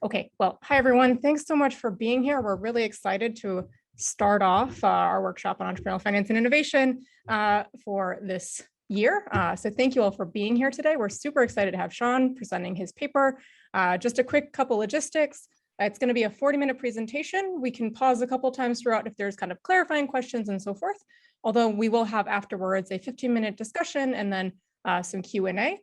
Okay, well, hi everyone. Thanks so much for being here. We're really excited to start off our workshop on entrepreneurial finance and innovation for this year. So thank you all for being here today. We're super excited to have Sean presenting his paper. Just a quick couple logistics. It's going to be a 40-minute presentation. We can pause a couple times throughout if there's kind of clarifying questions and so forth. Although we will have afterwards a 15-minute discussion and then some Q&A.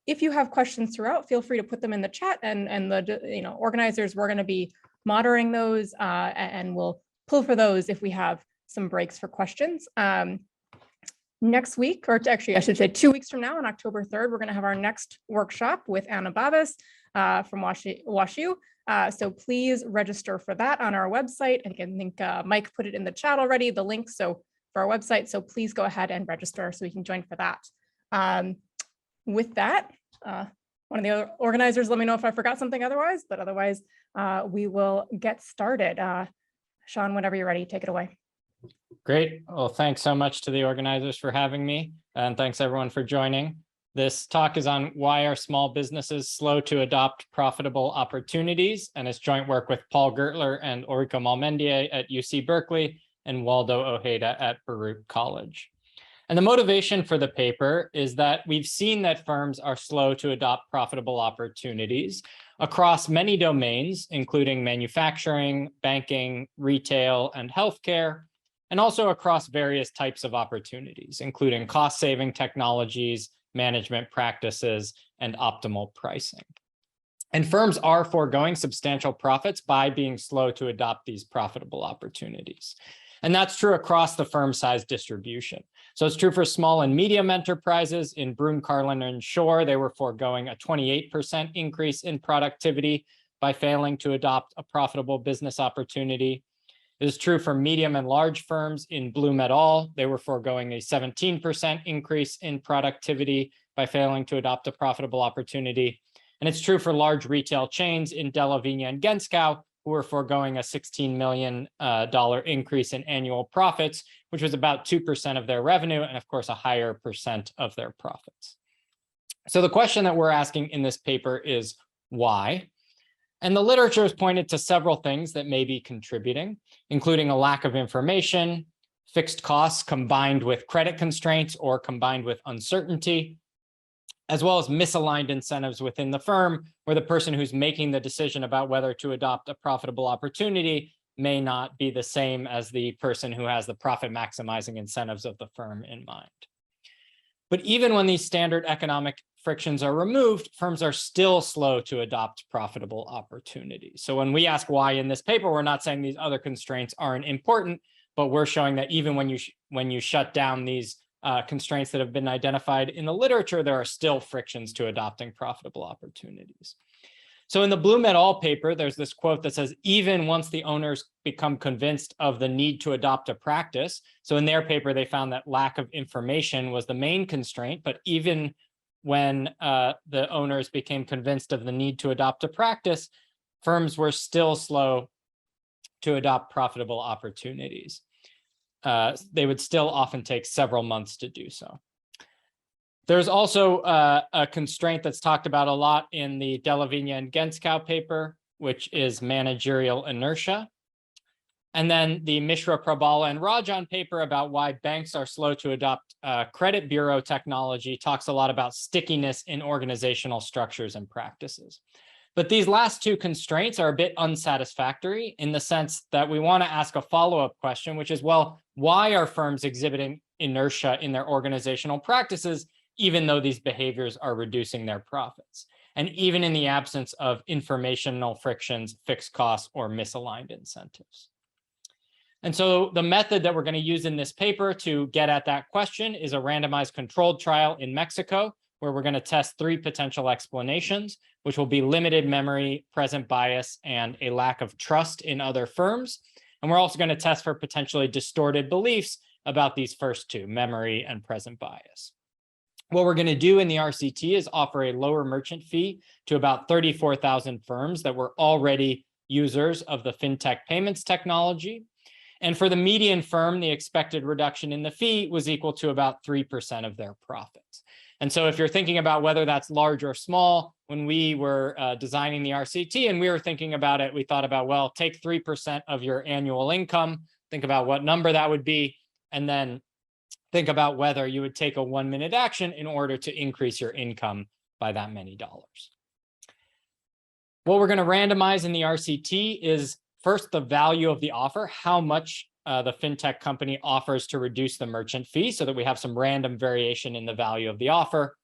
If you have questions throughout, feel free to put them in the chat, and the organizers, we're going to be monitoring those and we'll pull for those if we have some breaks for questions. Next week, or actually I should say 2 weeks from now, on October 3rd, we're going to have our next workshop with Anna Babis from WashU. So please register for that on our website. And again, I think Mike put it in the chat already, the link for our website. So please go ahead and register so we can join for that. With that, one of the other organizers, let me know if I forgot something otherwise, but otherwise we will get started. Sean, whenever you're ready, take it away. Great. Well, thanks so much to the organizers for having me, and thanks everyone for joining. This talk is on why are small businesses slow to adopt profitable opportunities, and it's joint work with Paul Gertler and Ulrike Malmendier at UC Berkeley and Waldo Ojeda at Baruch College. And the motivation for the paper is that we've seen that firms are slow to adopt profitable opportunities across many domains, including manufacturing, banking, retail, and healthcare, and also across various types of opportunities, including cost-saving technologies, management practices, and optimal pricing. And firms are foregoing substantial profits by being slow to adopt these profitable opportunities. And that's true across the firm size distribution. So it's true for small and medium enterprises. In Broom, Carlin, and Shore, they were foregoing a 28% increase in productivity by failing to adopt a profitable business opportunity. It is true for medium and large firms. In Bloom et al., they were foregoing a 17% increase in productivity by failing to adopt a profitable opportunity. And it's true for large retail chains in Della Vigna and Genskow, who were foregoing a $16 million increase in annual profits, which was about 2% of their revenue, and of course, a higher percent of their profits. So the question that we're asking in this paper is why? And the literature has pointed to several things that may be contributing, including a lack of information, fixed costs combined with credit constraints or combined with uncertainty, as well as misaligned incentives within the firm, where the person who's making the decision about whether to adopt a profitable opportunity may not be the same as the person who has the profit maximizing incentives of the firm in mind. But even when these standard economic frictions are removed, firms are still slow to adopt profitable opportunities. So when we ask why in this paper, we're not saying these other constraints aren't important, but we're showing that even when you shut down these constraints that have been identified in the literature, there are still frictions to adopting profitable opportunities. So in the Bloom et al. Paper, there's this quote that says, even once the owners become convinced of the need to adopt a practice. So in their paper, they found that lack of information was the main constraint, but even when the owners became convinced of the need to adopt a practice, firms were still slow to adopt profitable opportunities. They would still often take several months to do so. There's also a constraint that's talked about a lot in the Della Vigna and Genskow paper, which is managerial inertia. And then the Mishra, Prabhala, and Rajan paper about why banks are slow to adopt credit bureau technology talks a lot about stickiness in organizational structures and practices. But these last two constraints are a bit unsatisfactory in the sense that we want to ask a follow-up question, which is, well, why are firms exhibiting inertia in their organizational practices, even though these behaviors are reducing their profits? And even in the absence of informational frictions, fixed costs, or misaligned incentives. And so the method that we're going to use in this paper to get at that question is a randomized controlled trial in Mexico, where we're going to test 3 potential explanations, which will be limited memory, present bias, and a lack of trust in other firms. And we're also going to test for potentially distorted beliefs about these first 2, memory and present bias. What we're going to do in the RCT is offer a lower merchant fee to about 34,000 firms that were already users of the fintech payments technology. And for the median firm, the expected reduction in the fee was equal to about 3% of their profits. And so if you're thinking about whether that's large or small, when we were designing the RCT and we were thinking about it, we thought about, well, take 3% of your annual income, think about what number that would be, and then think about whether you would take a 1-minute action in order to increase your income by that many dollars. What we're going to randomize in the RCT is first the value of the offer, how much the fintech company offers to reduce the merchant fee so that we have some random variation in the value of the offer.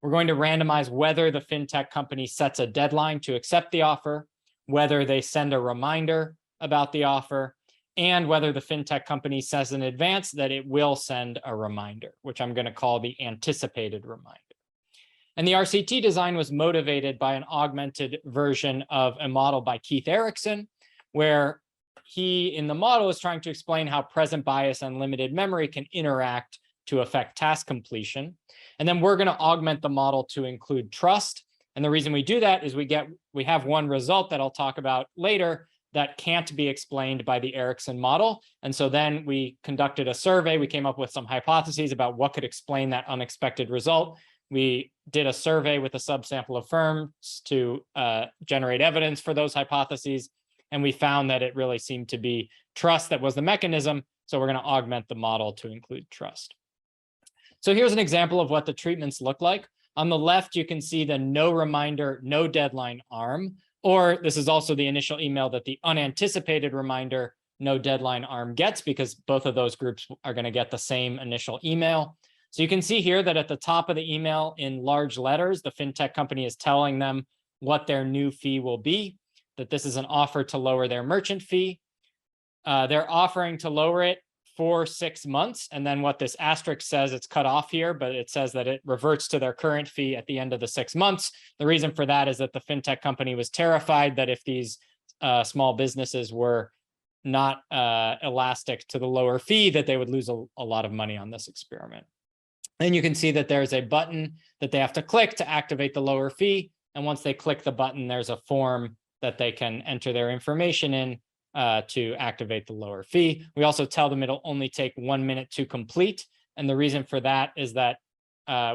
We're going to randomize whether the fintech company sets a deadline to accept the offer, whether they send a reminder about the offer, and whether the fintech company says in advance that it will send a reminder, which I'm going to call the anticipated reminder. And the RCT design was motivated by an augmented version of a model by Keith Erickson, where he, in the model, is trying to explain how present bias and limited memory can interact to affect task completion. And then we're going to augment the model to include trust. And the reason we do that is we have one result that I'll talk about later that can't be explained by the Erickson model. And so then we conducted a survey. We came up with some hypotheses about what could explain that unexpected result. We did a survey with a subsample of firms to generate evidence for those hypotheses. And we found that it really seemed to be trust that was the mechanism. So we're going to augment the model to include trust. So here's an example of what the treatments look like. On the left, you can see the no reminder, no deadline arm, or this is also the initial email that the unanticipated reminder, no deadline arm gets, because both of those groups are going to get the same initial email. So you can see here that at the top of the email in large letters, the fintech company is telling them what their new fee will be, that this is an offer to lower their merchant fee. They're offering to lower it for 6 months. And then what this asterisk says, it's cut off here, but it says that it reverts to their current fee at the end of the 6 months. The reason for that is that the fintech company was terrified that if these small businesses were not elastic to the lower fee, that they would lose a lot of money on this experiment. And you can see that there's a button that they have to click to activate the lower fee. And once they click the button, there's a form that they can enter their information in to activate the lower fee. We also tell them it'll only take 1 minute to complete. And the reason for that is that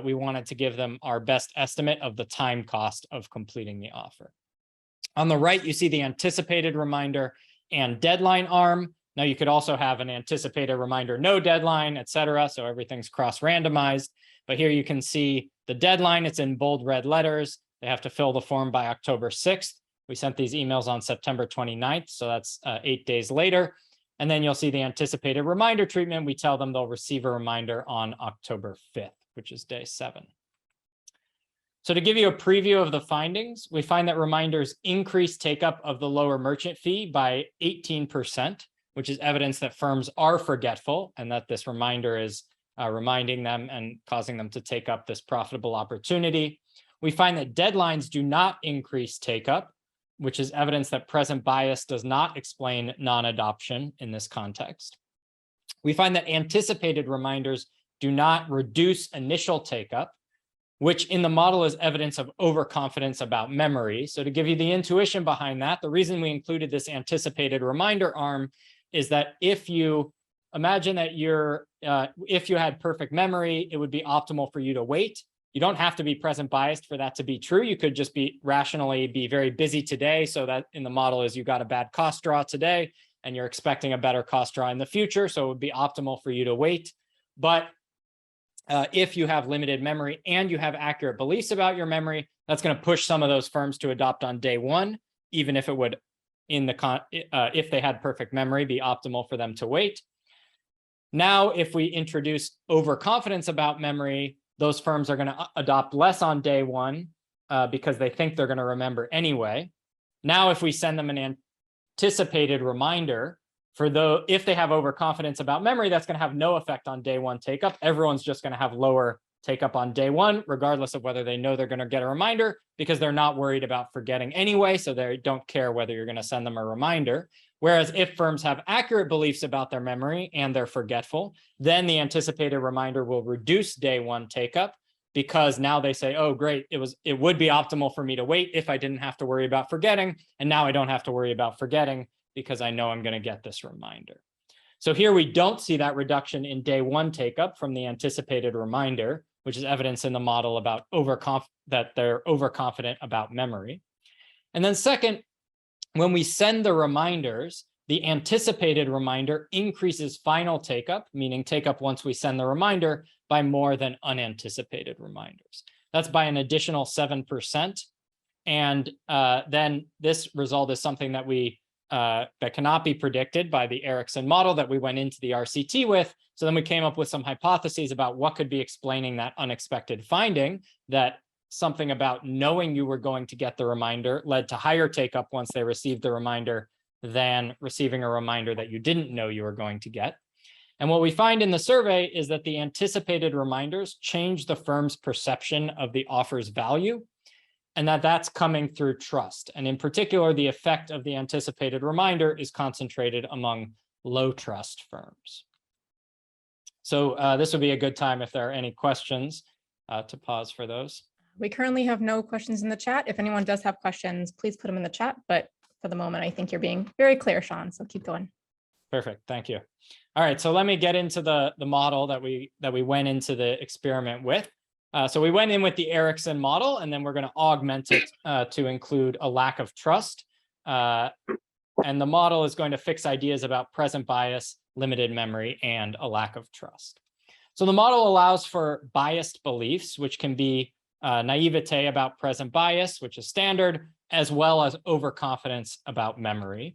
we wanted to give them our best estimate of the time cost of completing the offer. On the right, you see the anticipated reminder and deadline arm. Now you could also have an anticipated reminder, no deadline, et cetera. So everything's cross-randomized. But here you can see the deadline, it's in bold red letters. They have to fill the form by October 6th. We sent these emails on September 29th, so that's 8 days later. And then you'll see the anticipated reminder treatment. We tell them they'll receive a reminder on October 5th, which is day 7. So to give you a preview of the findings, we find that reminders increase take-up of the lower merchant fee by 18%, which is evidence that firms are forgetful and that this reminder is reminding them and causing them to take up this profitable opportunity. We find that deadlines do not increase take-up, which is evidence that present bias does not explain non-adoption in this context. We find that anticipated reminders do not reduce initial take-up, which in the model is evidence of overconfidence about memory. So to give you the intuition behind that, the reason we included this anticipated reminder arm is that if you imagine that if you had perfect memory, it would be optimal for you to wait. You don't have to be present biased for that to be true. You could just be rationally be very busy today. So that in the model is you got a bad cost draw today and you're expecting a better cost draw in the future. So it would be optimal for you to wait. But if you have limited memory and you have accurate beliefs about your memory, that's going to push some of those firms to adopt on day 1, even if it would, if they had perfect memory, be optimal for them to wait. Now, if we introduce overconfidence about memory, those firms are going to adopt less on day 1 because they think they're going to remember anyway. Now, if we send them an anticipated reminder if they have overconfidence about memory, that's going to have no effect on day 1 take-up. Everyone's just going to have lower take-up on day 1, regardless of whether they know they're going to get a reminder, because they're not worried about forgetting anyway, so they don't care whether you're going to send them a reminder. Whereas if firms have accurate beliefs about their memory and they're forgetful, then the anticipated reminder will reduce day 1 take-up, because now they say, oh, great, it would be optimal for me to wait if I didn't have to worry about forgetting. And now I don't have to worry about forgetting because I know I'm going to get this reminder. So here we don't see that reduction in day 1 take-up from the anticipated reminder. which is evidence in the model about that they're overconfident about memory. And then second, when we send the reminders, the anticipated reminder increases final take-up, meaning take-up once we send the reminder, by more than unanticipated reminders. That's by an additional 7%. And then this result is something that that cannot be predicted by the Ericsson model that we went into the RCT with. So then we came up with some hypotheses about what could be explaining that unexpected finding, that something about knowing you were going to get the reminder led to higher take-up once they received the reminder than receiving a reminder that you didn't know you were going to get. And what we find in the survey is that the anticipated reminders change the firm's perception of the offer's value, and that's coming through trust. And in particular, the effect of the anticipated reminder is concentrated among low trust firms. So this would be a good time if there are any questions to pause for those. We currently have no questions in the chat. If anyone does have questions, please put them in the chat. But for the moment, I think you're being very clear, Sean. So keep going. Perfect. Thank you. All right. So let me get into the model that we went into the experiment with. So we went in with the Ericsson model, and then we're going to augment it to include a lack of trust. And the model is going to fix ideas about present bias, limited memory, and a lack of trust. So the model allows for biased beliefs, which can be naivete about present bias, which is standard, as well as overconfidence about memory.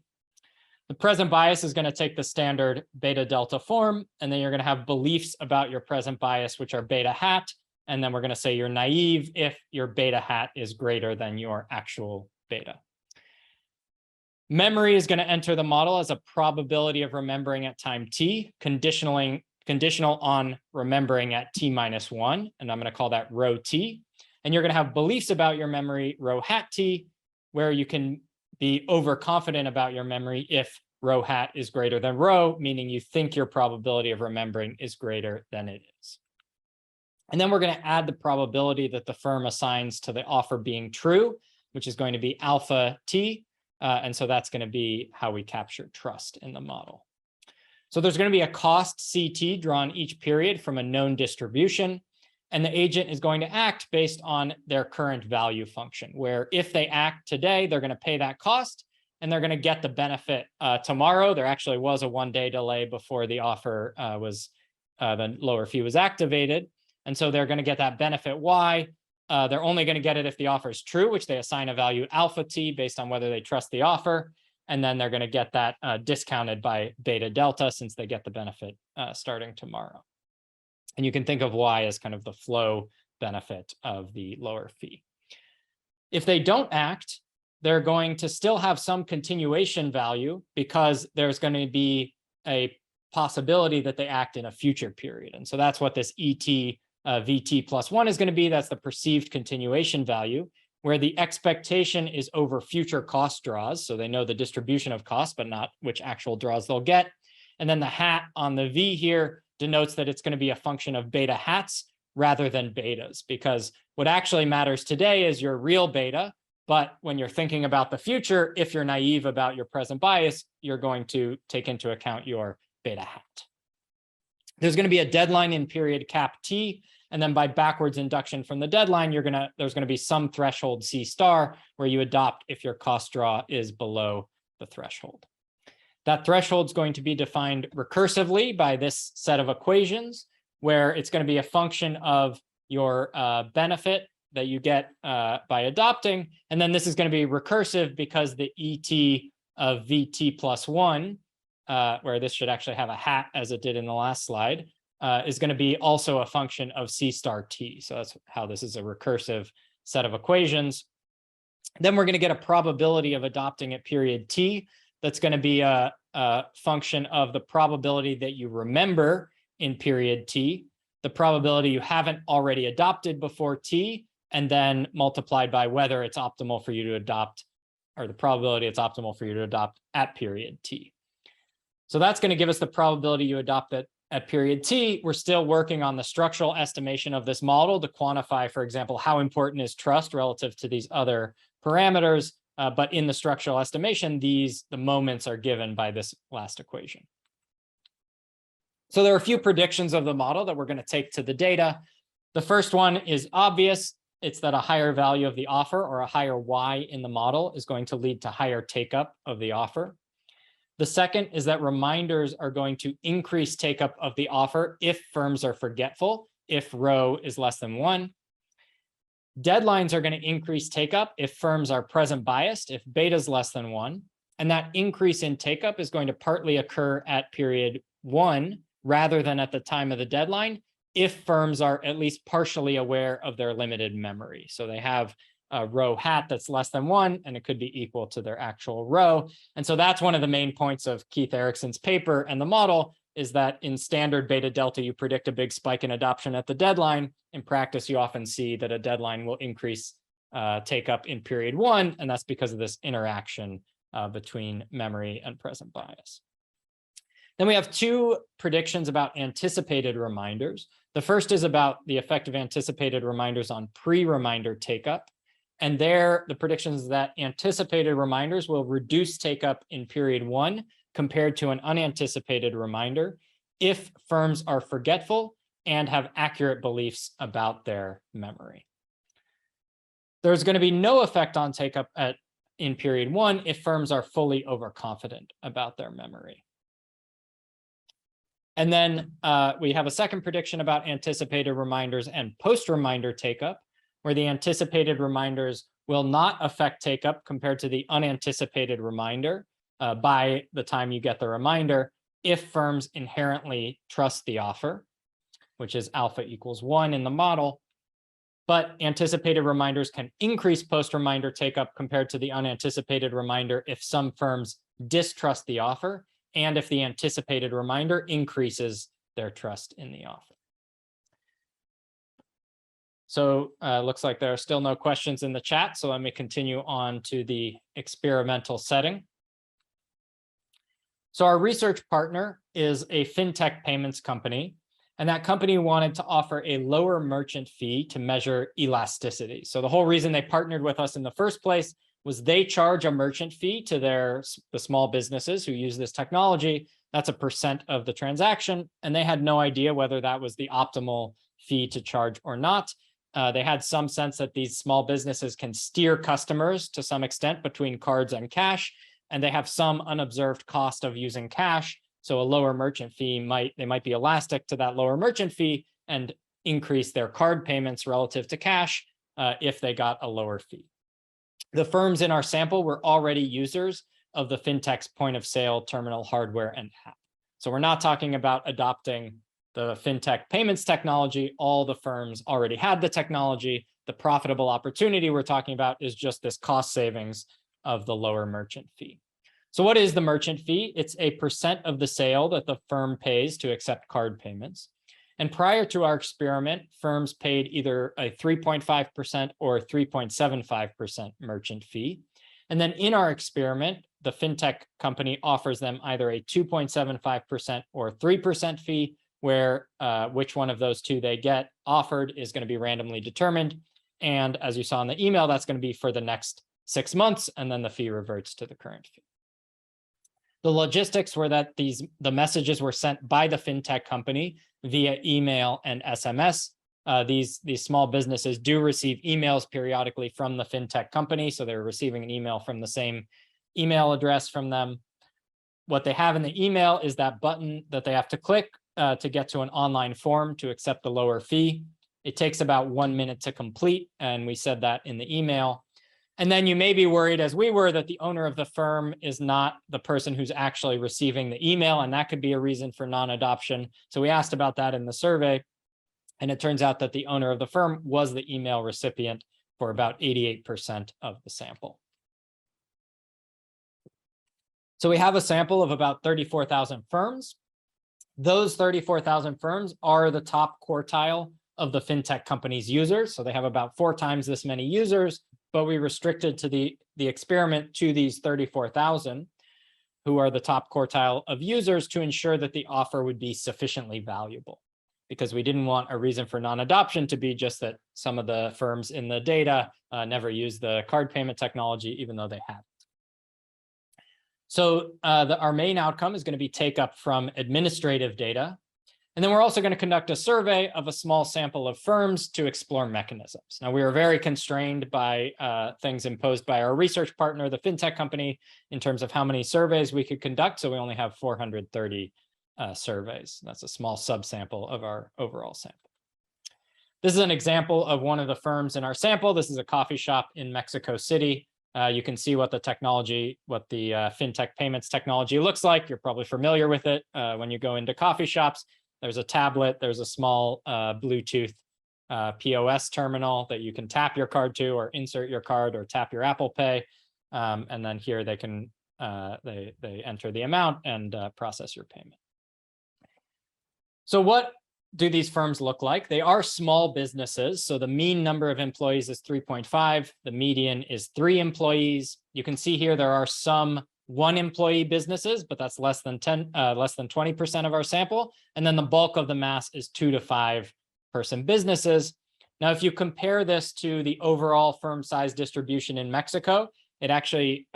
The present bias is going to take the standard beta delta form, and then you're going to have beliefs about your present bias, which are beta hat. And then we're going to say you're naive if your beta hat is greater than your actual beta. Memory is going to enter the model as a probability of remembering at time t, conditional on remembering at t-1, and I'm going to call that rho t. And you're going to have beliefs about your memory, rho hat t, where you can be overconfident about your memory if rho hat is greater than rho, meaning you think your probability of remembering is greater than it is. And then we're going to add the probability that the firm assigns to the offer being true, which is going to be alpha t. And so that's going to be how we capture trust in the model. So there's going to be a cost CT drawn each period from a known distribution. And the agent is going to act based on their current value function, where if they act today, they're going to pay that cost and they're going to get the benefit tomorrow. There actually was a one-day delay before the offer the lower fee was activated. And so they're going to get that benefit Y. They're only going to get it if the offer is true, which they assign a value alpha t based on whether they trust the offer. And then they're going to get that discounted by beta delta since they get the benefit starting tomorrow. And you can think of Y as kind of the flow benefit of the lower fee. If they don't act, they're going to still have some continuation value because there's going to be a possibility that they act in a future period. And so that's what this ET VT plus 1 is going to be. That's the perceived continuation value, where the expectation is over future cost draws. So they know the distribution of costs, but not which actual draws they'll get. And then the hat on the V here denotes that it's going to be a function of beta hats rather than betas, because what actually matters today is your real beta. But when you're thinking about the future, if you're naive about your present bias, you're going to take into account your beta hat. There's going to be a deadline in period cap T. And then by backwards induction from the deadline, there's going to be some threshold C star where you adopt if your cost draw is below the threshold. That threshold is going to be defined recursively by this set of equations, where it's going to be a function of your benefit that you get by adopting. And then this is going to be recursive because the ET of VT plus 1, where this should actually have a hat as it did in the last slide, is going to be also a function of C star T. So that's how this is a recursive set of equations. Then we're going to get a probability of adopting at period T. That's going to be a function of the probability that you remember in period T, the probability you haven't already adopted before T, and then multiplied by whether it's optimal for you to adopt, or the probability it's optimal for you to adopt at period T. So that's going to give us the probability you adopt at period T. We're still working on the structural estimation of this model to quantify, for example, how important is trust relative to these other parameters. But in the structural estimation, the moments are given by this last equation. So there are a few predictions of the model that we're going to take to the data. The first one is obvious. It's that a higher value of the offer or a higher Y in the model is going to lead to higher take-up of the offer. The second is that reminders are going to increase take-up of the offer if firms are forgetful, if rho is less than 1. Deadlines are going to increase take-up if firms are present biased, if beta is less than 1. And that increase in take-up is going to partly occur at period 1 rather than at the time of the deadline, if firms are at least partially aware of their limited memory. So they have a rho hat that's less than 1, and it could be equal to their actual rho. And so that's one of the main points of Keith Erickson's paper and the model, is that in standard beta delta, you predict a big spike in adoption at the deadline. In practice, you often see that a deadline will increase take up in period 1, and that's because of this interaction between memory and present bias. Then we have two predictions about anticipated reminders. The first is about the effect of anticipated reminders on pre-reminder take-up. And there, the prediction is that anticipated reminders will reduce take-up in period 1 compared to an unanticipated reminder if firms are forgetful and have accurate beliefs about their memory. There's going to be no effect on take-up in period 1 if firms are fully overconfident about their memory. And then we have a second prediction about anticipated reminders and post-reminder take-up, where the anticipated reminders will not affect take-up compared to the unanticipated reminder by the time you get the reminder, if firms inherently trust the offer, which is alpha equals 1 in the model. But anticipated reminders can increase post-reminder take-up compared to the unanticipated reminder if some firms distrust the offer, and if the anticipated reminder increases their trust in the offer. So looks like there are still no questions in the chat, so let me continue on to the experimental setting. So our research partner is a fintech payments company, and that company wanted to offer a lower merchant fee to measure elasticity. So the whole reason they partnered with us in the first place was they charge a merchant fee to the small businesses who use this technology. That's a % of the transaction, and they had no idea whether that was the optimal fee to charge or not. They had some sense that these small businesses can steer customers to some extent between cards and cash, and they have some unobserved cost of using cash. So a lower merchant fee might be elastic to that lower merchant fee and increase their card payments relative to cash if they got a lower fee. The firms in our sample were already users of the fintech's point of sale terminal hardware and app. So we're not talking about adopting the fintech payments technology. All the firms already had the technology. The profitable opportunity we're talking about is just this cost savings of the lower merchant fee. So what is the merchant fee? It's a % of the sale that the firm pays to accept card payments. And prior to our experiment, firms paid either a 3.5% or 3.75% merchant fee. And then in our experiment, the fintech company offers them either a 2.75% or 3% fee, where which one of those two they get offered is going to be randomly determined. And as you saw in the email, that's going to be for the next 6 months, and then the fee reverts to the current fee. The logistics were that the messages were sent by the fintech company via email and SMS. These small businesses do receive emails periodically from the fintech company, so they're receiving an email from the same email address from them. What they have in the email is that button that they have to click to get to an online form to accept the lower fee. It takes about 1 minute to complete, and we said that in the email. And then you may be worried, as we were, that the owner of the firm is not the person who's actually receiving the email, and that could be a reason for non-adoption. So we asked about that in the survey, and it turns out that the owner of the firm was the email recipient for about 88% of the sample. So we have a sample of about 34,000 firms. Those 34,000 firms are the top quartile of the fintech company's users. So they have about 4 times this many users, but we restricted to the experiment to these 34,000 who are the top quartile of users to ensure that the offer would be sufficiently valuable, because we didn't want a reason for non-adoption to be just that some of the firms in the data never use the card payment technology, even though they have it. So our main outcome is going to be take up from administrative data. And then we're also going to conduct a survey of a small sample of firms to explore mechanisms. Now, we are very constrained by things imposed by our research partner, the fintech company, in terms of how many surveys we could conduct. So we only have 430 surveys. That's a small subsample of our overall sample. This is an example of one of the firms in our sample. This is a coffee shop in Mexico City. You can see what the technology, what the fintech payments technology looks like. You're probably familiar with it when you go into coffee shops. There's a tablet, there's a small Bluetooth POS terminal that you can tap your card to, or insert your card, or tap your Apple Pay. And then here they can they enter the amount and process your payment. So what do these firms look like? They are small businesses. So the mean number of employees is 3.5. The median is 3 employees. You can see here there are some 1 employee businesses, but that's less than 20% of our sample. And then the bulk of the mass is 2 to 5 person businesses. Now, if you compare this to the overall firm size distribution in Mexico, it actually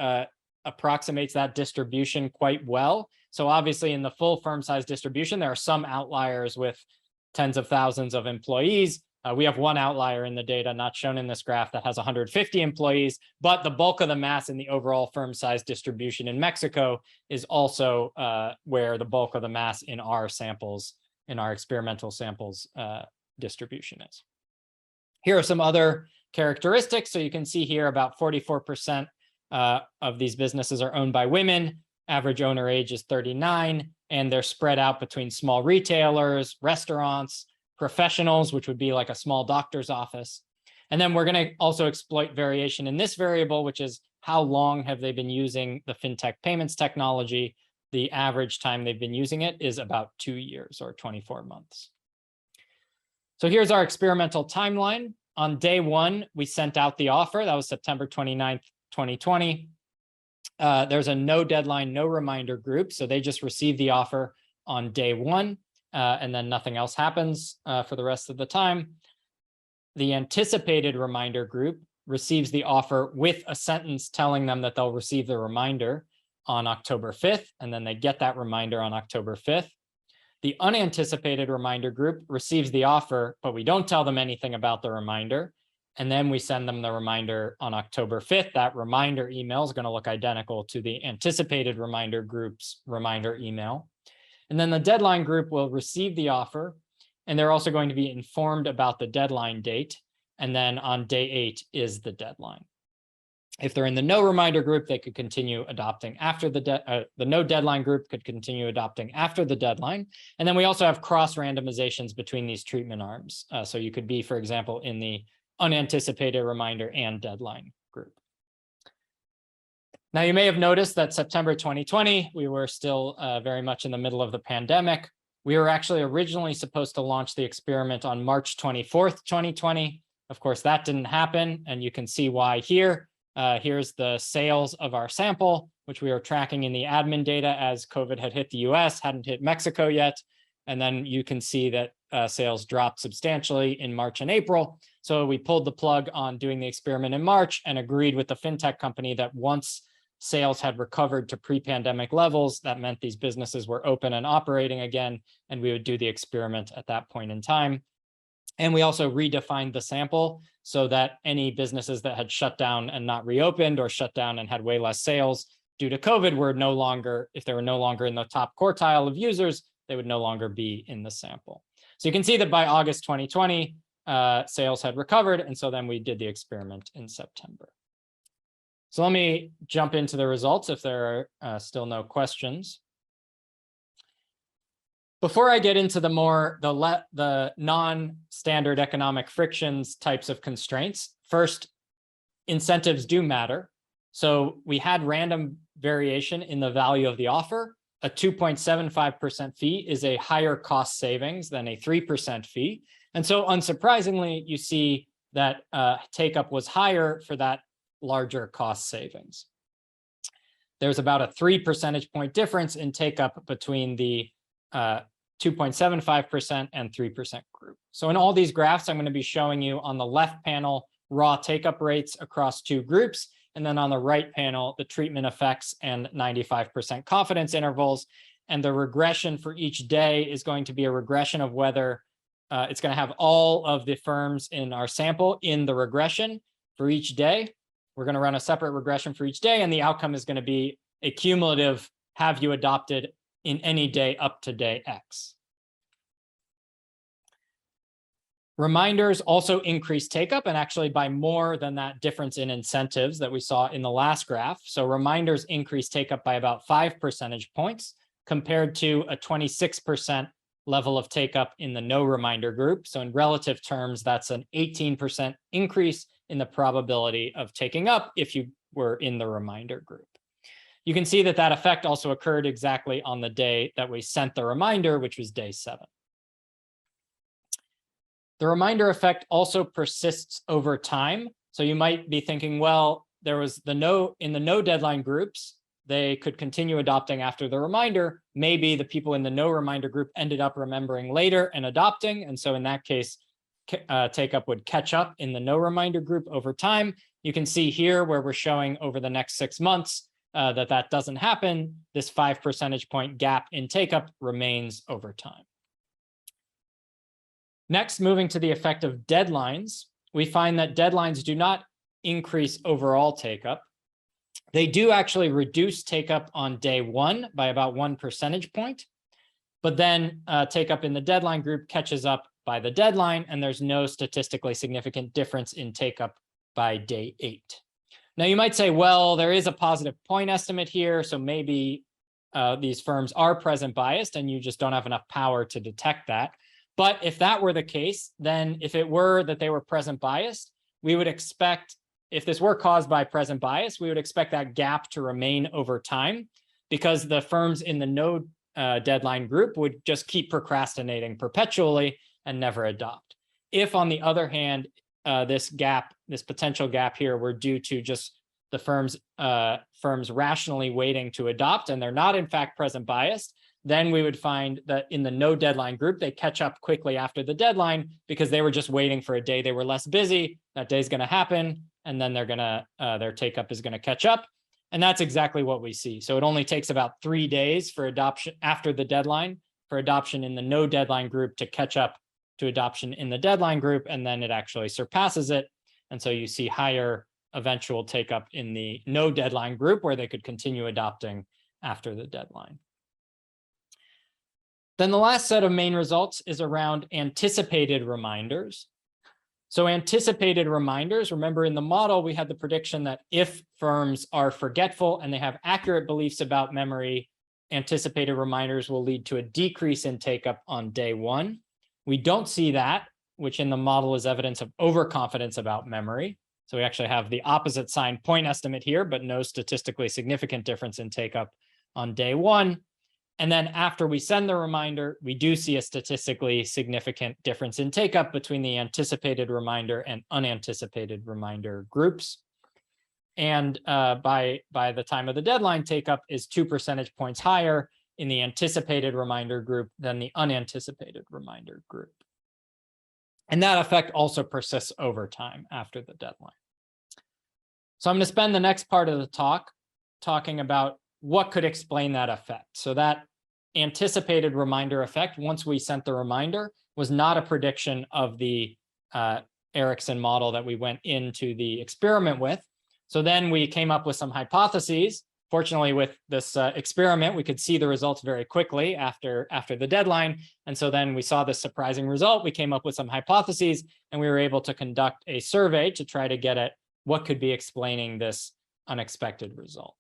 approximates that distribution quite well. So obviously in the full firm size distribution, there are some outliers with tens of thousands of employees. We have one outlier in the data not shown in this graph that has 150 employees, but the bulk of the mass in the overall firm size distribution in Mexico is also where the bulk of the mass in our samples, in our experimental samples distribution is. Here are some other characteristics. So you can see here about 44% of these businesses are owned by women. Average owner age is 39, and they're spread out between small retailers, restaurants, professionals, which would be like a small doctor's office. And then we're going to also exploit variation in this variable, which is how long have they been using the fintech payments technology. The average time they've been using it is about 2 years, or 24 months. So here's our experimental timeline. On day 1, we sent out the offer. That was September 29th, 2020. There's a no deadline, no reminder group. So they just receive the offer on day 1, and then nothing else happens for the rest of the time. The anticipated reminder group receives the offer with a sentence telling them that they'll receive the reminder on October 5th, and then they get that reminder on October 5th. The unanticipated reminder group receives the offer, but we don't tell them anything about the reminder. And then we send them the reminder on October 5th. That reminder email is going to look identical to the anticipated reminder group's reminder email. And then the deadline group will receive the offer, and they're also going to be informed about the deadline date. And then on day 8 is the deadline. If they're in the no reminder group, they could continue adopting after the no deadline group could continue adopting after the deadline. And then we also have cross randomizations between these treatment arms. So you could be, for example, in the unanticipated reminder and deadline group. Now, you may have noticed that September 2020, we were still very much in the middle of the pandemic. We were actually originally supposed to launch the experiment on March 24th, 2020. Of course, that didn't happen, and you can see why here. Here's the sales of our sample, which we were tracking in the admin data as COVID had hit the US, hadn't hit Mexico yet. And then you can see that sales dropped substantially in March and April. So we pulled the plug on doing the experiment in March and agreed with the fintech company that once sales had recovered to pre-pandemic levels, that meant these businesses were open and operating again, and we would do the experiment at that point in time. And we also redefined the sample so that any businesses that had shut down and not reopened, or shut down and had way less sales due to COVID, were no longer, if they were no longer in the top quartile of users, they would no longer be in the sample. So you can see that by August 2020, sales had recovered. And so then we did the experiment in September. So let me jump into the results if there are still no questions. Before I get into the non-standard economic frictions types of constraints, first, incentives do matter. So we had random variation in the value of the offer. A 2.75% fee is a higher cost savings than a 3% fee. And so unsurprisingly, you see that take-up was higher for that larger cost savings. There's about a 3 percentage point difference in take-up between the 2.75% and 3% group. So in all these graphs, I'm going to be showing you on the left panel raw take-up rates across 2 groups, and then on the right panel, the treatment effects and 95% confidence intervals. and the regression for each day is going to be a regression of whether it's going to have all of the firms in our sample in the regression for each day. We're going to run a separate regression for each day, and the outcome is going to be a cumulative have you adopted in any day up to day X. Reminders also increase take-up, and actually by more than that difference in incentives that we saw in the last graph. So reminders increase take-up by about 5 percentage points compared to a 26% level of take-up in the no reminder group. So in relative terms, that's an 18% increase in the probability of taking up if you were in the reminder group. You can see that that effect also occurred exactly on the day that we sent the reminder, which was day 7. The reminder effect also persists over time. So you might be thinking, well, there was in the no deadline groups, they could continue adopting after the reminder. Maybe the people in the no reminder group ended up remembering later and adopting. And so in that case, take-up would catch up in the no reminder group over time. You can see here where we're showing over the next 6 months that doesn't happen. This 5 percentage point gap in take-up remains over time. Next, moving to the effect of deadlines, we find that deadlines do not increase overall take-up. They do actually reduce take-up on day 1 by about 1 percentage point, but then take-up in the deadline group catches up by the deadline, and there's no statistically significant difference in take-up by day 8. Now, you might say, well, there is a positive point estimate here, so maybe these firms are present biased, and you just don't have enough power to detect that. But if that were the case, then if it were that they were present biased, we would expect, if this were caused by present bias, we would expect that gap to remain over time because the firms in the no deadline group would just keep procrastinating perpetually and never adopt. If, on the other hand, this potential gap here were due to just the firms rationally waiting to adopt and they're not in fact present biased, then we would find that in the no deadline group, they catch up quickly after the deadline because they were just waiting for a day they were less busy. That day is going to happen, and then their take-up is going to catch up. And that's exactly what we see. So it only takes about 3 days for adoption after the deadline for adoption in the no deadline group to catch up to adoption in the deadline group, and then it actually surpasses it. And so you see higher eventual take-up in the no deadline group where they could continue adopting after the deadline. Then the last set of main results is around anticipated reminders. So anticipated reminders, remember in the model, we had the prediction that if firms are forgetful and they have accurate beliefs about memory, anticipated reminders will lead to a decrease in take-up on day 1. We don't see that, which in the model is evidence of overconfidence about memory. So we actually have the opposite sign point estimate here, but no statistically significant difference in take-up on day 1. And then after we send the reminder, we do see a statistically significant difference in take-up between the anticipated reminder and unanticipated reminder groups. And by the time of the deadline, take-up is 2 percentage points higher in the anticipated reminder group than the unanticipated reminder group. And that effect also persists over time after the deadline. So I'm going to spend the next part of the talk talking about what could explain that effect. So that anticipated reminder effect, once we sent the reminder, was not a prediction of the Erickson model that we went into the experiment with. So then we came up with some hypotheses. Fortunately, with this experiment, we could see the results very quickly after the deadline. And so then we saw this surprising result. We came up with some hypotheses, and we were able to conduct a survey to try to get at what could be explaining this unexpected result.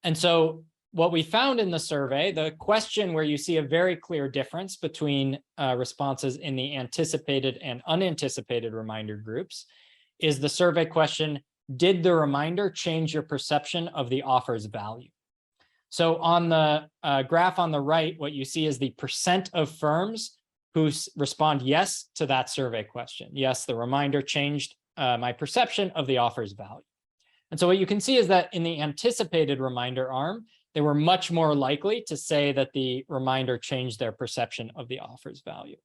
And so what we found in the survey, the question where you see a very clear difference between responses in the anticipated and unanticipated reminder groups, is the survey question, did the reminder change your perception of the offer's value? So on the graph on the right, what you see is the percent of firms who respond yes to that survey question. Yes, the reminder changed my perception of the offer's value. And so what you can see is that in the anticipated reminder arm, they were much more likely to say that the reminder changed their perception of the offer's value.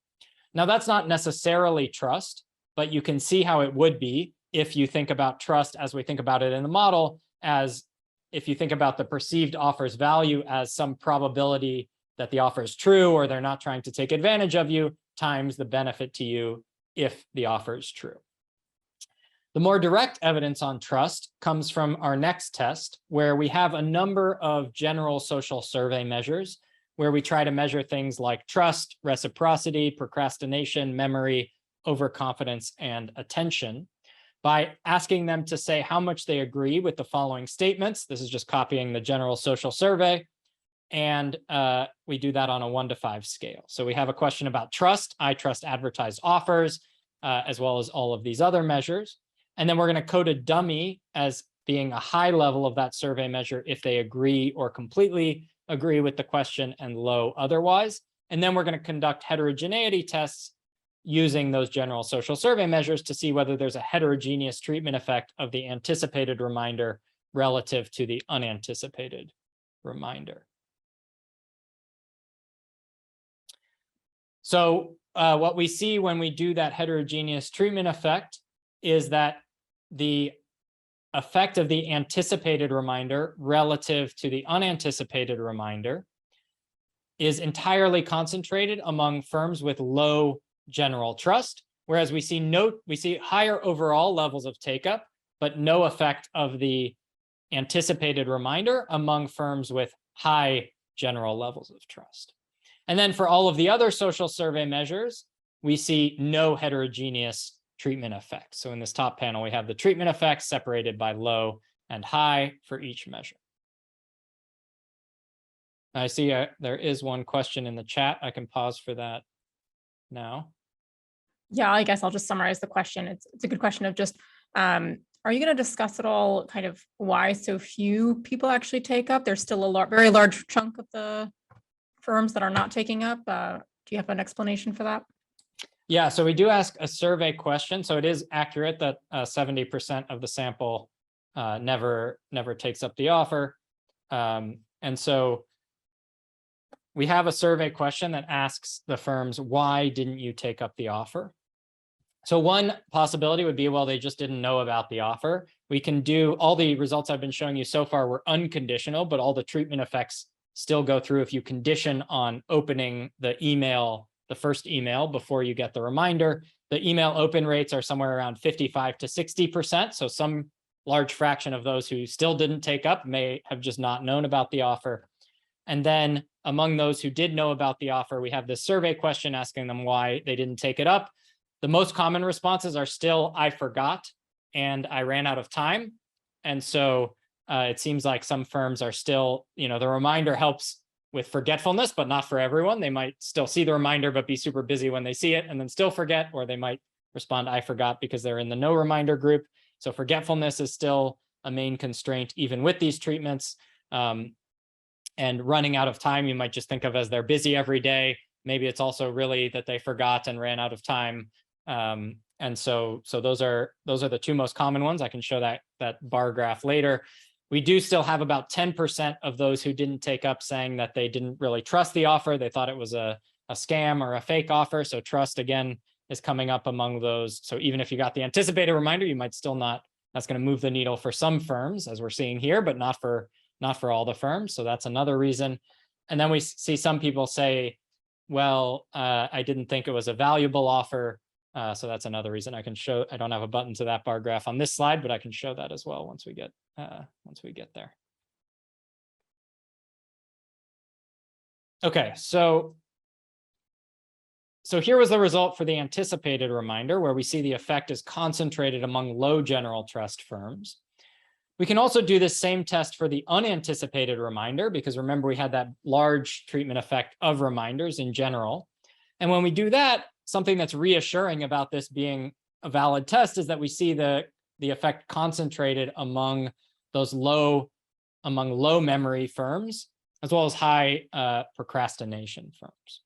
Now, that's not necessarily trust, but you can see how it would be if you think about trust as we think about it in the model as if you think about the perceived offer's value as some probability that the offer is true or they're not trying to take advantage of you, times the benefit to you if the offer is true. The more direct evidence on trust comes from our next test, where we have a number of general social survey measures, where we try to measure things like trust, reciprocity, procrastination, memory, overconfidence, and attention, by asking them to say how much they agree with the following statements. This is just copying the general social survey. And we do that on a 1 to 5 scale. So we have a question about trust. I trust advertised offers, as well as all of these other measures. And then we're going to code a dummy as being a high level of that survey measure if they agree or completely agree with the question and low otherwise. And then we're going to conduct heterogeneity tests using those general social survey measures to see whether there's a heterogeneous treatment effect of the anticipated reminder relative to the unanticipated reminder. So what we see when we do that heterogeneous treatment effect is that the effect of the anticipated reminder relative to the unanticipated reminder is entirely concentrated among firms with low general trust, whereas we see higher overall levels of take-up, but no effect of the anticipated reminder among firms with high general levels of trust. And then for all of the other social survey measures, we see no heterogeneous treatment effects. So in this top panel, we have the treatment effects separated by low and high for each measure. I see there is one question in the chat. I can pause for that now. Yeah, I guess I'll just summarize the question. It's a good question of just, are you going to discuss at all kind of why so few people actually take up? There's still a very large chunk of the firms that are not taking up. Do you have an explanation for that? Yeah, so we do ask a survey question. So it is accurate that 70% of the sample never takes up the offer. And so we have a survey question that asks the firms, why didn't you take up the offer? So one possibility would be, well, they just didn't know about the offer. We can do all the results I've been showing you so far were unconditional, but all the treatment effects still go through if you condition on opening the email, the first email before you get the reminder. The email open rates are somewhere around 55 to 60%. So some large fraction of those who still didn't take up may have just not known about the offer. And then among those who did know about the offer, we have this survey question asking them why they didn't take it up. The most common responses are still, I forgot, and I ran out of time. And so it seems like some firms are still, the reminder helps with forgetfulness, but not for everyone. They might still see the reminder, but be super busy when they see it and then still forget, or they might respond, I forgot, because they're in the no reminder group. So forgetfulness is still a main constraint, even with these treatments. And running out of time, you might just think of as they're busy every day. Maybe it's also really that they forgot and ran out of time. And so those are the two most common ones. I can show that bar graph later. We do still have about 10% of those who didn't take up saying that they didn't really trust the offer. They thought it was a scam or a fake offer. So trust, again, is coming up among those. So even if you got the anticipated reminder, you might still not, that's going to move the needle for some firms, as we're seeing here, but not for all the firms. So that's another reason. And then we see some people say, well, I didn't think it was a valuable offer. So that's another reason. I can show, I don't have a button to that bar graph on this slide, but I can show that as well once we get there. Okay, so here was the result for the anticipated reminder, where we see the effect is concentrated among low general trust firms. We can also do this same test for the unanticipated reminder, because remember, we had that large treatment effect of reminders in general. And when we do that, something that's reassuring about this being a valid test is that we see the effect concentrated among those low memory firms, as well as high procrastination firms.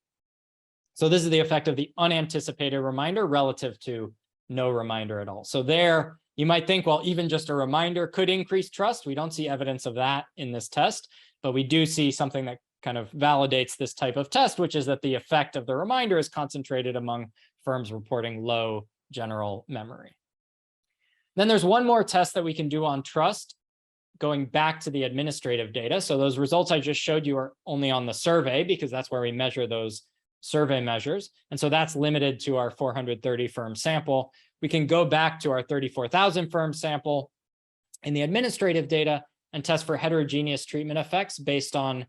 So this is the effect of the unanticipated reminder relative to no reminder at all. So there, you might think, well, even just a reminder could increase trust. We don't see evidence of that in this test, but we do see something that kind of validates this type of test, which is that the effect of the reminder is concentrated among firms reporting low general memory. Then there's one more test that we can do on trust going back to the administrative data. So those results I just showed you are only on the survey because that's where we measure those survey measures. And so that's limited to our 430 firm sample. We can go back to our 34,000 firm sample in the administrative data and test for heterogeneous treatment effects based on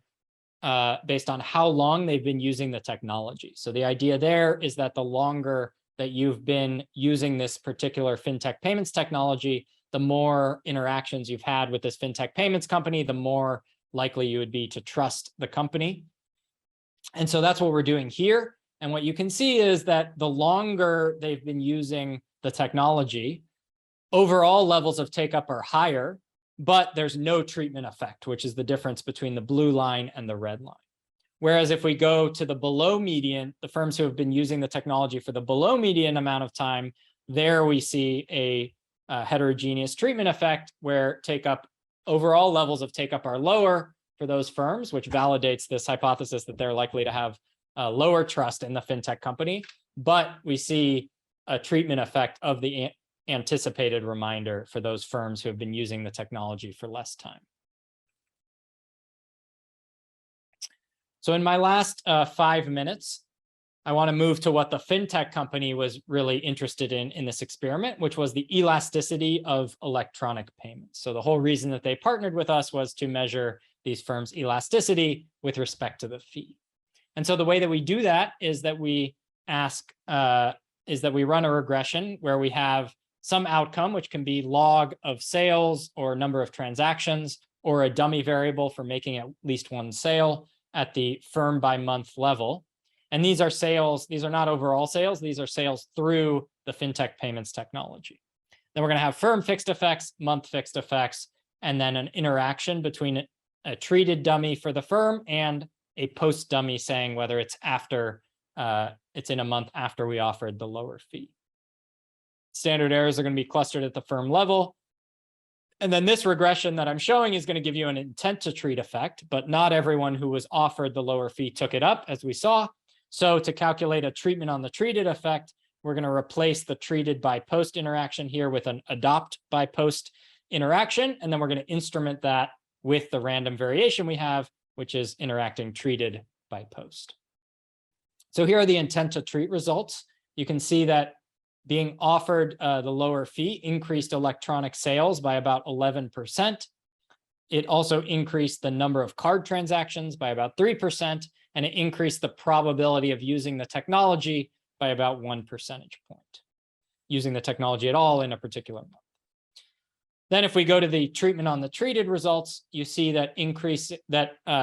how long they've been using the technology. So the idea there is that the longer that you've been using this particular fintech payments technology, the more interactions you've had with this fintech payments company, the more likely you would be to trust the company. And so that's what we're doing here. And what you can see is that the longer they've been using the technology, overall levels of take-up are higher, but there's no treatment effect, which is the difference between the blue line and the red line. Whereas if we go to the below median, the firms who have been using the technology for the below median amount of time, there we see a heterogeneous treatment effect where overall levels of take-up are lower for those firms, which validates this hypothesis that they're likely to have lower trust in the fintech company. But we see a treatment effect of the anticipated reminder for those firms who have been using the technology for less time. So in my last 5 minutes, I want to move to what the fintech company was really interested in this experiment, which was the elasticity of electronic payments. So the whole reason that they partnered with us was to measure these firms' elasticity with respect to the fee. And so the way that we do that is that we run a regression where we have some outcome, which can be log of sales or number of transactions, or a dummy variable for making at least one sale at the firm by month level. And these are sales, these are not overall sales, these are sales through the fintech payments technology. Then we're going to have firm fixed effects, month fixed effects, and then an interaction between a treated dummy for the firm and a post dummy saying whether it's in a month after we offered the lower fee. Standard errors are going to be clustered at the firm level. And then this regression that I'm showing is going to give you an intent to treat effect, but not everyone who was offered the lower fee took it up, as we saw. So to calculate a treatment on the treated effect, we're going to replace the treated by post interaction here with an adopt by post interaction. And then we're going to instrument that with the random variation we have, which is interacting treated by post. So here are the intent to treat results. You can see that being offered the lower fee increased electronic sales by about 11%. It also increased the number of card transactions by about 3%, and it increased the probability of using the technology by about 1 percentage point, using the technology at all in a particular month. Then if we go to the treatment on the treated results, you see that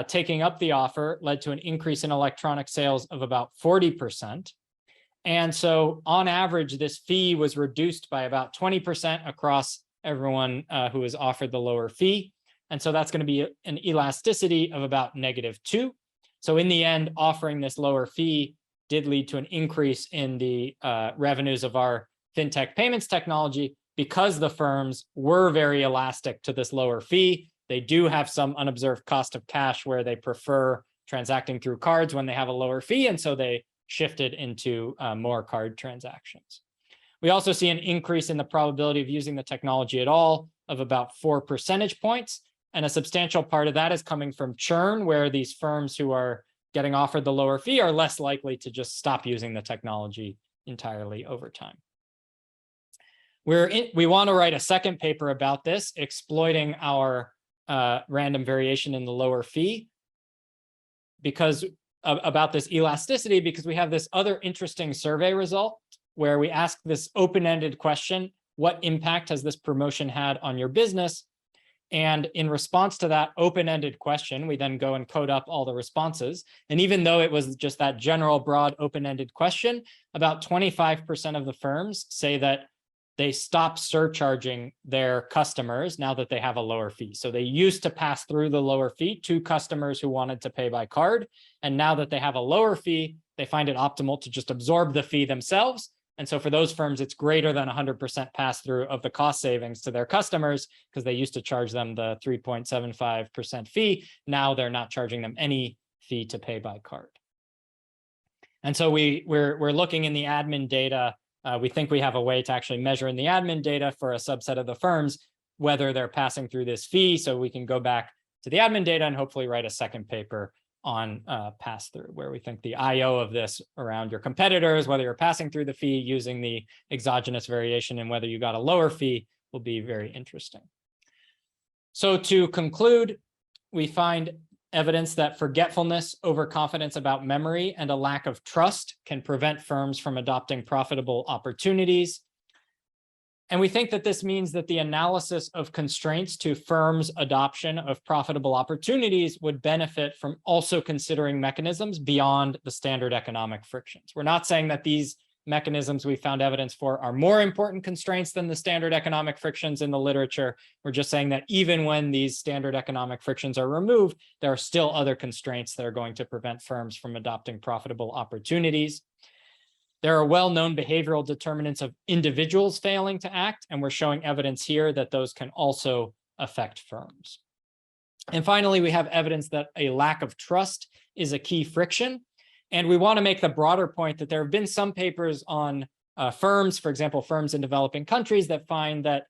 taking up the offer led to an increase in electronic sales of about 40%. And so on average, this fee was reduced by about 20% across everyone who was offered the lower fee. And so that's going to be an elasticity of about -2. So in the end, offering this lower fee did lead to an increase in the revenues of our fintech payments technology because the firms were very elastic to this lower fee. They do have some unobserved cost of cash where they prefer transacting through cards when they have a lower fee. And so they shifted into more card transactions. We also see an increase in the probability of using the technology at all of about 4 percentage points. And a substantial part of that is coming from churn, where these firms who are getting offered the lower fee are less likely to just stop using the technology entirely over time. We want to write a second paper about this, exploiting our random variation in the lower fee about this elasticity, because we have this other interesting survey result where we ask this open-ended question: what impact has this promotion had on your business? And in response to that open-ended question, we then go and code up all the responses. And even though it was just that general, broad, open-ended question, about 25% of the firms say that they stop surcharging their customers now that they have a lower fee. So they used to pass through the lower fee to customers who wanted to pay by card. And now that they have a lower fee, they find it optimal to just absorb the fee themselves. And so for those firms, it's greater than 100% pass through of the cost savings to their customers, because they used to charge them the 3.75% fee. Now they're not charging them any fee to pay by card. And so we're looking in the admin data. We think we have a way to actually measure in the admin data for a subset of the firms whether they're passing through this fee. So we can go back to the admin data and hopefully write a second paper on pass through, where we think the IO of this around your competitors, whether you're passing through the fee using the exogenous variation and whether you got a lower fee, will be very interesting. So to conclude, we find evidence that forgetfulness, overconfidence about memory, and a lack of trust can prevent firms from adopting profitable opportunities. And we think that this means that the analysis of constraints to firms' adoption of profitable opportunities would benefit from also considering mechanisms beyond the standard economic frictions. We're not saying that these mechanisms we found evidence for are more important constraints than the standard economic frictions in the literature. We're just saying that even when these standard economic frictions are removed, there are still other constraints that are going to prevent firms from adopting profitable opportunities. There are well-known behavioral determinants of individuals failing to act, and we're showing evidence here that those can also affect firms. And finally, we have evidence that a lack of trust is a key friction. And we want to make the broader point that there have been some papers on firms, for example, firms in developing countries that find that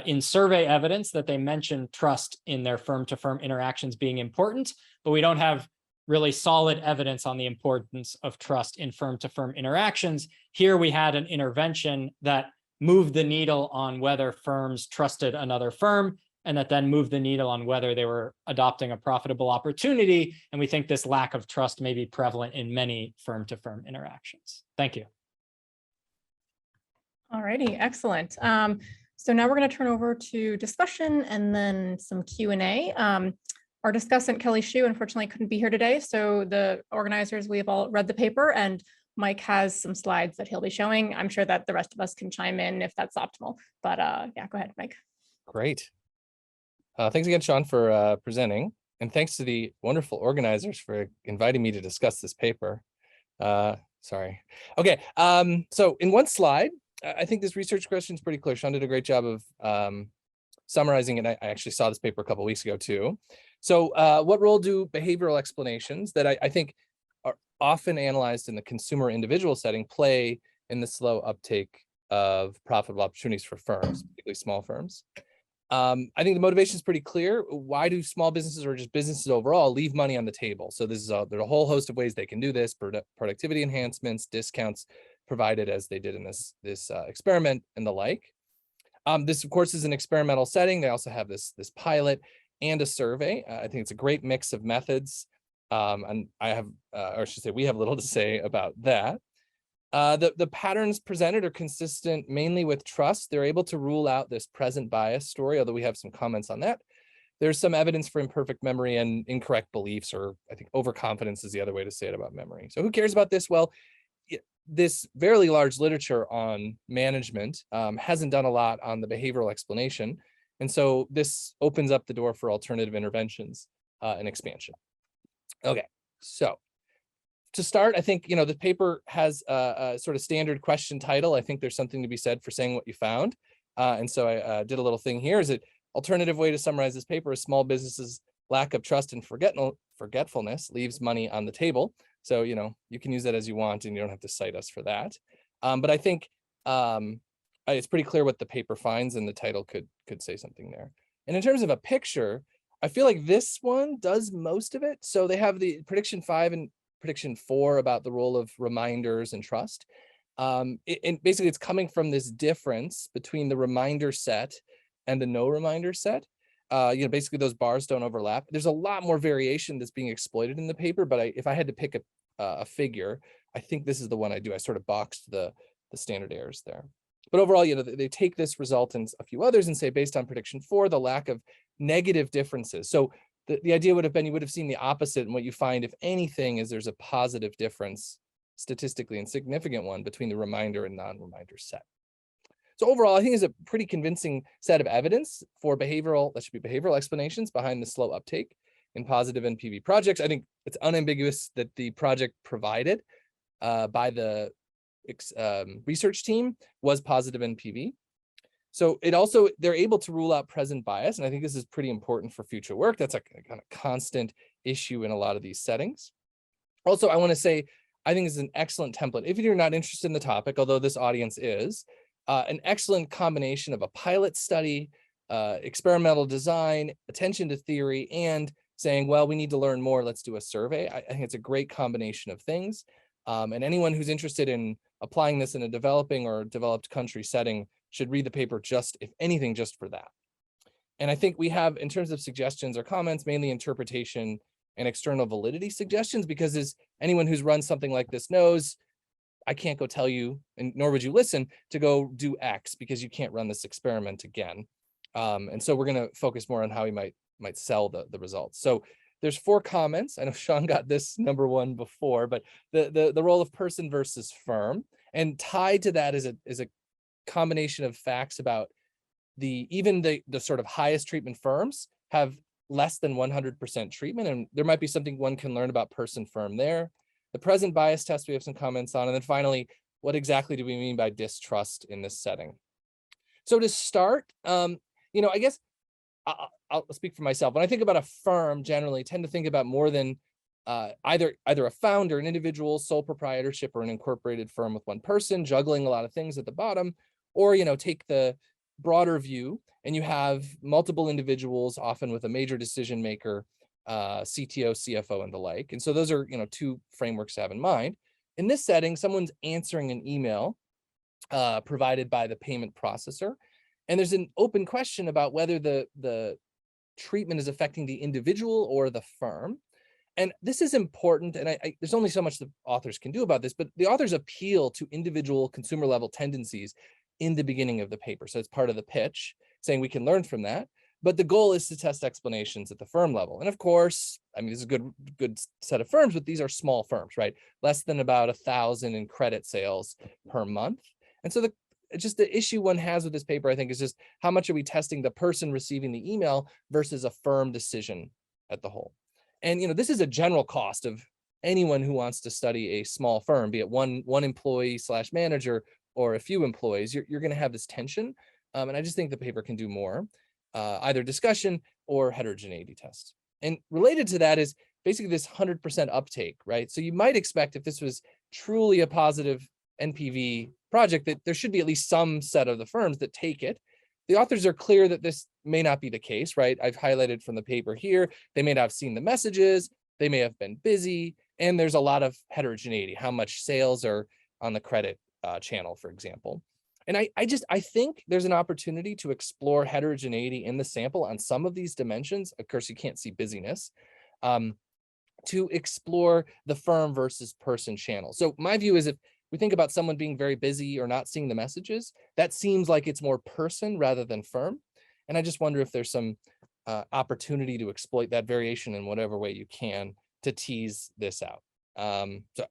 in survey evidence that they mention trust in their firm-to-firm interactions being important, but we don't have really solid evidence on the importance of trust in firm-to-firm interactions. Here we had an intervention that moved the needle on whether firms trusted another firm, and that then moved the needle on whether they were adopting a profitable opportunity. And we think this lack of trust may be prevalent in many firm-to-firm interactions. Thank you. All righty, excellent. So now we're going to turn over to discussion and then some Q&A. Our discussant, Kelly Hsu, unfortunately couldn't be here today. So the organizers, we have all read the paper, and Mike has some slides that he'll be showing. I'm sure that the rest of us can chime in if that's optimal. But yeah, go ahead, Mike. Great. Thanks again, Sean, for presenting. And thanks to the wonderful organizers for inviting me to discuss this paper. Sorry. Okay, so in one slide, I think this research question is pretty clear. Sean did a great job of summarizing it. I actually saw this paper a couple of weeks ago too. So what role do behavioral explanations that I think are often analyzed in the consumer individual setting play in the slow uptake of profitable opportunities for firms, particularly small firms? I think the motivation is pretty clear. Why do small businesses or just businesses overall leave money on the table? So this is there's a whole host of ways they can do this: productivity enhancements, discounts provided as they did in this experiment, and the like. This, of course, is an experimental setting. They also have this pilot and a survey. I think it's a great mix of methods. And I have, or I should say, we have little to say about that. The patterns presented are consistent mainly with trust. They're able to rule out this present bias story, although we have some comments on that. There's some evidence for imperfect memory and incorrect beliefs, or I think overconfidence is the other way to say it about memory. So who cares about this? Well, this fairly large literature on management hasn't done a lot on the behavioral explanation. And so this opens up the door for alternative interventions and expansion. Okay, so to start, I think, the paper has a sort of standard question title. I think there's something to be said for saying what you found. And so I did a little thing here. Is it alternative way to summarize this paper is small businesses' lack of trust and forgetfulness leaves money on the table. So, you can use that as you want, and you don't have to cite us for that. But I think it's pretty clear what the paper finds, and the title could say something there. And in terms of a picture, I feel like this one does most of it. So they have the prediction 5 and prediction 4 about the role of reminders and trust. And basically, it's coming from this difference between the reminder set and the no reminder set. Basically those bars don't overlap. There's a lot more variation that's being exploited in the paper, but if I had to pick a figure, I think this is the one I do. I sort of boxed the standard errors there. But overall, they take this result and a few others and say, based on prediction 4, the lack of negative differences. So the idea would have been, you would have seen the opposite, and what you find, if anything, is there's a positive difference, statistically insignificant one, between the reminder and non-reminder set. So overall, I think it's a pretty convincing set of evidence for behavioral explanations behind the slow uptake in positive NPV projects. I think it's unambiguous that the project provided by the research team was positive NPV. So they're able to rule out present bias. And I think this is pretty important for future work. That's a kind of constant issue in a lot of these settings. Also, I want to say, I think this is an excellent template. If you're not interested in the topic, although this audience is, an excellent combination of a pilot study, experimental design, attention to theory, and saying, well, we need to learn more, let's do a survey. I think it's a great combination of things. And anyone who's interested in applying this in a developing or developed country setting should read the paper just, if anything, just for that. And I think we have, in terms of suggestions or comments, mainly interpretation and external validity suggestions, because as anyone who's run something like this knows, I can't go tell you, and nor would you listen, to go do X because you can't run this experiment again. And so we're going to focus more on how we might sell the results. So there's 4 comments. I know Sean got this number 1 before, but the role of person versus firm, and tied to that is a combination of facts about even the sort of highest treatment firms have less than 100% treatment, and there might be something one can learn about person firm there. The present bias test we have some comments on, and then finally, what exactly do we mean by distrust in this setting? So to start, I guess I'll speak for myself. When I think about a firm, generally I tend to think about more than either a founder, an individual, sole proprietorship, or an incorporated firm with one person juggling a lot of things at the bottom, or take the broader view and you have multiple individuals, often with a major decision maker, CTO, CFO, and the like. And so those are 2 frameworks to have in mind. In this setting, someone's answering an email provided by the payment processor, and there's an open question about whether the treatment is affecting the individual or the firm. And this is important, and there's only so much the authors can do about this, but the authors appeal to individual consumer level tendencies in the beginning of the paper. So it's part of the pitch, saying we can learn from that. But the goal is to test explanations at the firm level. And of course, I mean, this is a good set of firms, but these are small firms, right? Less than about 1,000 in credit sales per month. And so the issue one has with this paper, I think, is just how much are we testing the person receiving the email versus a firm decision at the whole. And this is a general cost of anyone who wants to study a small firm, be it one employee / manager or a few employees. You're going to have this tension. And I just think the paper can do more, either discussion or heterogeneity tests. And related to that is basically this 100% uptake, right? So you might expect, if this was truly a positive NPV project, that there should be at least some set of the firms that take it. The authors are clear that this may not be the case, right? I've highlighted from the paper here, they may not have seen the messages, they may have been busy, and there's a lot of heterogeneity, how much sales are on the credit channel, for example. And I think there's an opportunity to explore heterogeneity in the sample on some of these dimensions. Of course, you can't see busyness, to explore the firm versus person channel. So my view is, if we think about someone being very busy or not seeing the messages, that seems like it's more person rather than firm. And I just wonder if there's some opportunity to exploit that variation in whatever way you can to tease this out. So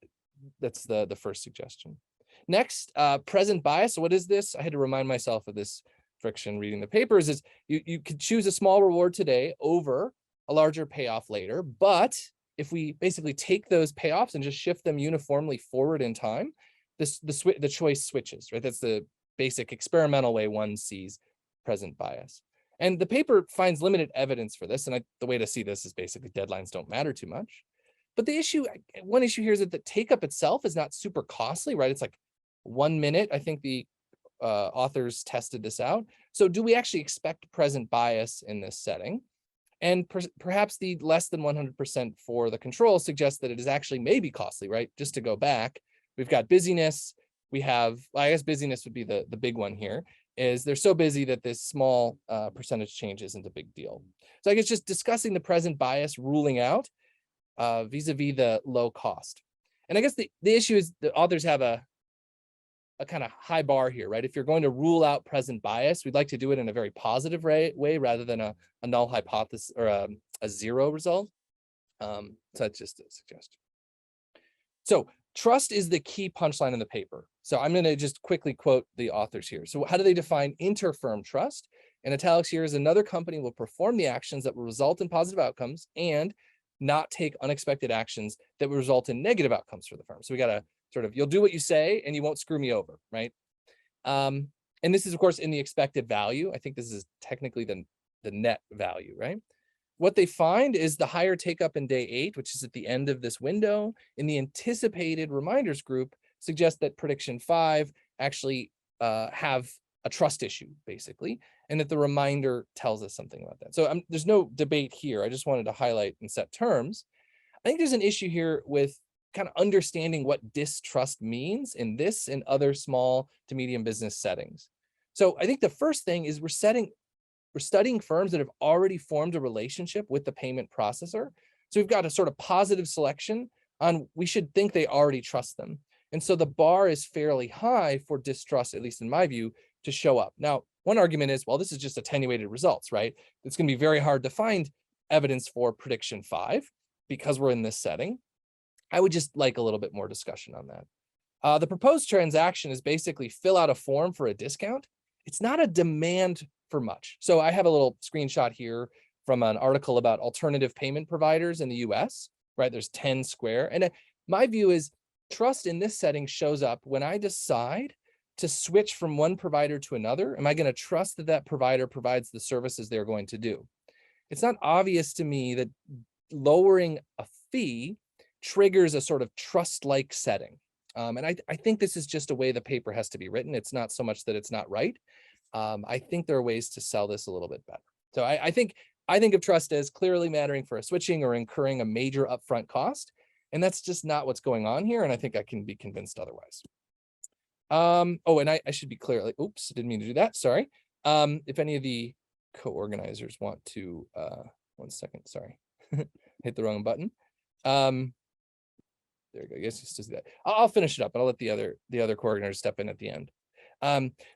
that's the first suggestion. Next, present bias. So what is this? I had to remind myself of this friction reading the papers. Is you could choose a small reward today over a larger payoff later. But if we basically take those payoffs and just shift them uniformly forward in time, the choice switches, right? That's the basic experimental way one sees present bias. And the paper finds limited evidence for this. And the way to see this is basically deadlines don't matter too much. But one issue here is that the take-up itself is not super costly, right? It's like 1 minute. I think the authors tested this out. So do we actually expect present bias in this setting? And perhaps the less than 100% for the control suggests that it is actually maybe costly, right? Just to go back, we've got busyness. We have, I guess busyness would be the big one here, is they're so busy that this small percentage change isn't a big deal. So I guess just discussing the present bias ruling out vis-a-vis the low cost. And I guess the issue is the authors have a kind of high bar here, right? If you're going to rule out present bias, we'd like to do it in a very positive way rather than a null hypothesis or a zero result. So that's just a suggestion. So trust is the key punchline in the paper. So I'm going to just quickly quote the authors here. So how do they define inter-firm trust? In italics here is another company will perform the actions that will result in positive outcomes and not take unexpected actions that will result in negative outcomes for the firm. So we got to sort of, you'll do what you say and you won't screw me over, right? And this is, of course, in the expected value. I think this is technically the net value, right? What they find is the higher take up in day 8, which is at the end of this window, in the anticipated reminders group, suggests that prediction 5 actually have a trust issue, basically, and that the reminder tells us something about that. So there's no debate here. I just wanted to highlight and set terms. I think there's an issue here with kind of understanding what distrust means in this and other small to medium business settings. So I think the first thing is we're studying firms that have already formed a relationship with the payment processor. So we've got a sort of positive selection on, we should think they already trust them. And so the bar is fairly high for distrust, at least in my view, to show up. Now, one argument is, well, this is just attenuated results, right? It's going to be very hard to find evidence for prediction 5 because we're in this setting. I would just like a little bit more discussion on that. The proposed transaction is basically fill out a form for a discount. It's not a demand for much. So I have a little screenshot here from an article about alternative payment providers in the US, right? There's 10 Square. And my view is trust in this setting shows up when I decide to switch from one provider to another. Am I going to trust that that provider provides the services they're going to do? It's not obvious to me that lowering a fee triggers a sort of trust-like setting. And I think this is just a way the paper has to be written. It's not so much that it's not right. I think there are ways to sell this a little bit better. So I think of trust as clearly mattering for a switching or incurring a major upfront cost. And that's just not what's going on here. And I think I can be convinced otherwise. Oh, and I should be clear, like, oops, didn't mean to do that. Sorry. If any of the co-organizers want to, 1 second, sorry, hit the wrong button. There we go. Yes, just do that. I'll finish it up, and I'll let the other co-organizers step in at the end.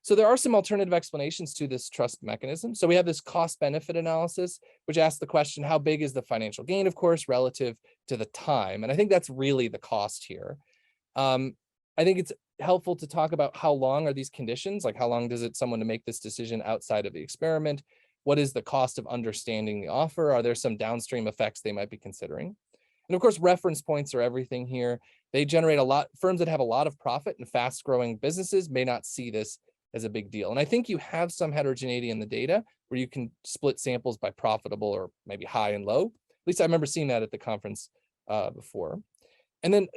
So there are some alternative explanations to this trust mechanism. So we have this cost benefit analysis, which asks the question, how big is the financial gain, of course, relative to the time? And I think that's really the cost here. I think it's helpful to talk about how long are these conditions, like how long does it someone to make this decision outside of the experiment? What is the cost of understanding the offer? Are there some downstream effects they might be considering? And of course, reference points are everything here. They generate a lot. Firms that have a lot of profit and fast growing businesses may not see this as a big deal. And I think you have some heterogeneity in the data where you can split samples by profitable or maybe high and low. At least I remember seeing that at the conference before. And then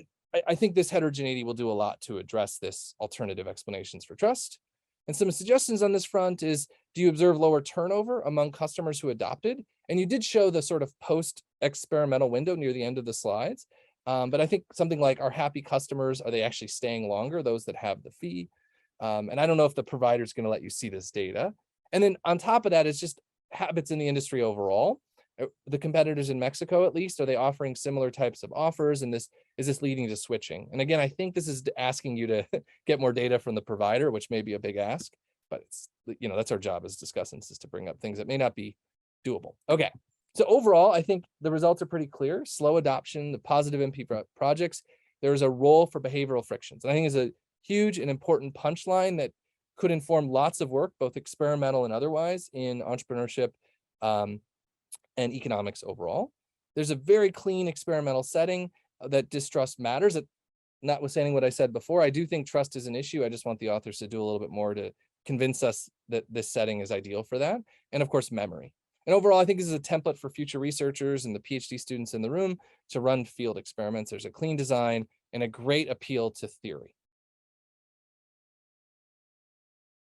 I think this heterogeneity will do a lot to address this alternative explanations for trust. And some suggestions on this front is, do you observe lower turnover among customers who adopted? And you did show the sort of post-experimental window near the end of the slides. But I think something like, are happy customers, are they actually staying longer, those that have the fee? And I don't know if the provider is going to let you see this data. And then on top of that is just habits in the industry overall. The competitors in Mexico, at least, are they offering similar types of offers? And is this leading to switching? And again, I think this is asking you to get more data from the provider, which may be a big ask, but it's, that's our job as discussants, is to bring up things that may not be doable. Okay. So overall, I think the results are pretty clear. Slow adoption, the positive MP projects. There's a role for behavioral frictions. And I think is a huge and important punchline that could inform lots of work, both experimental and otherwise, in entrepreneurship and economics overall. There's a very clean experimental setting that distrust matters. Notwithstanding what I said before, I do think trust is an issue. I just want the authors to do a little bit more to convince us that this setting is ideal for that. And of course, memory. And overall, I think this is a template for future researchers and the PhD students in the room to run field experiments. There's a clean design and a great appeal to theory.